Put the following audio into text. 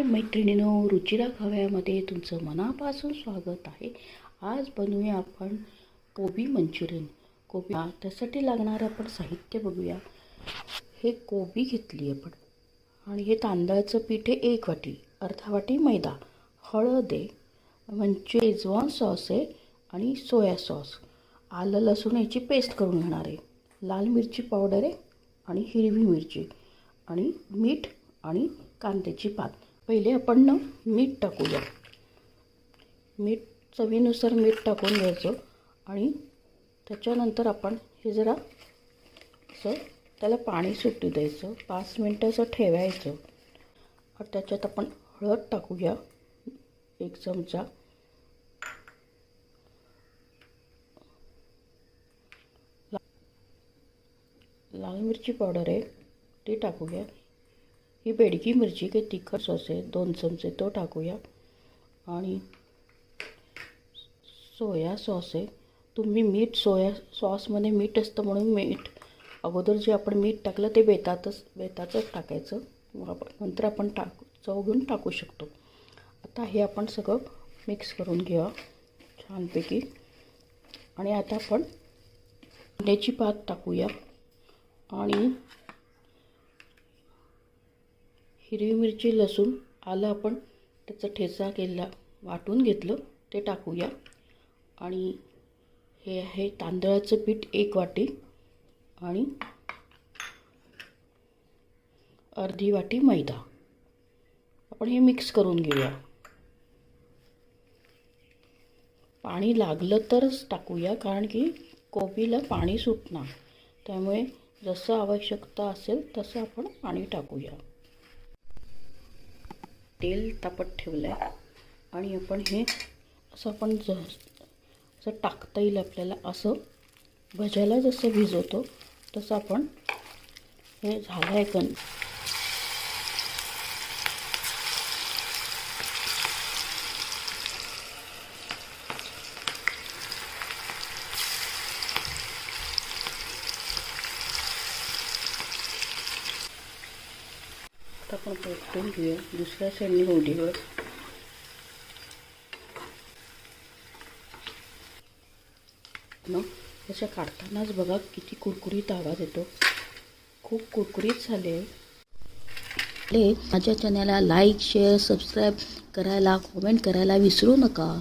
मैत्रिणींनो, रुचिरा खव्यामध्ये तुमचं मनापासून स्वागत आहे। आज बनवूया आपण कोबी मंचुरियन। त्यासाठी लागणारं आपण साहित्य बघूया। हे कोबी घेतली आपण आणि हे तांदळाचं पीठ आहे 1 वाटी, अर्धा वाटी मैदा, हळद आहे, शेजवान सॉस आहे आणि सोया सॉस, आलं लसूण याची पेस्ट करून घेणार आहे, लाल मिरची पावडर आहे आणि हिरवी मिरची आणि मीठ आणि कांद्याची पात। पहिले आपण मीठ टाकूया। मीठ चवीनुसार मीठ टाकून घ्यायचं आणि त्याच्यानंतर आपण हे जरा असं त्याला पाणी सुटू द्यायचं, 5 मिनिटं असं ठेवायचं। आणि त्याच्यात आपण हळद टाकूया 1 चमचा, लाल मिरची पावडर आहे ती टाकूया, ही बेडगी मिरची काही तिखट सॉस आहे 2 चमचे तो टाकूया आणि सोया सॉस आहे। तुम्ही मीठ सोया सॉसमध्ये मीठ असतं म्हणून मीठ अगोदर जे आपण मीठ टाकलं ते बेताचंच टाकायचं, नंतर आपण चव घेऊन टाकू शकतो। आता हे आपण सगळं मिक्स करून घेऊया छानपैकी आणि आता आपण कांद्याची पात टाकूया आणि हिरवी मिरची लसूण आलं आपण त्याचा ठेचा केला वाटून घेतलं ते टाकूया आणि हे आहे तांदळाचं पीठ 1 वाटी आणि अर्धी वाटी मैदा। आपण हे मिक्स करून घेऊया। पाणी लागलं तरच टाकूया कारण की कोबीला पाणी सुटणार, त्यामुळे जसं आवश्यकता असेल तसं आपण पाणी टाकूया। तेल तापत ठेवलं आहे आणि आपण हे असं आपण जसं टाकता येईल आपल्याला, असं भज्याला जसं भिजवतो तसं आपण हे झालं आहे कण आपण परतून घेऊया दुसऱ्या साईडने होडीवर। त्याच्या काढतानाच बघा किती कुरकुरीत आवाज येतो, खूप कुरकुरीत झाले। माझ्या चॅनलला लाईक शेअर सबस्क्राईब करायला, कमेंट करायला विसरू नका।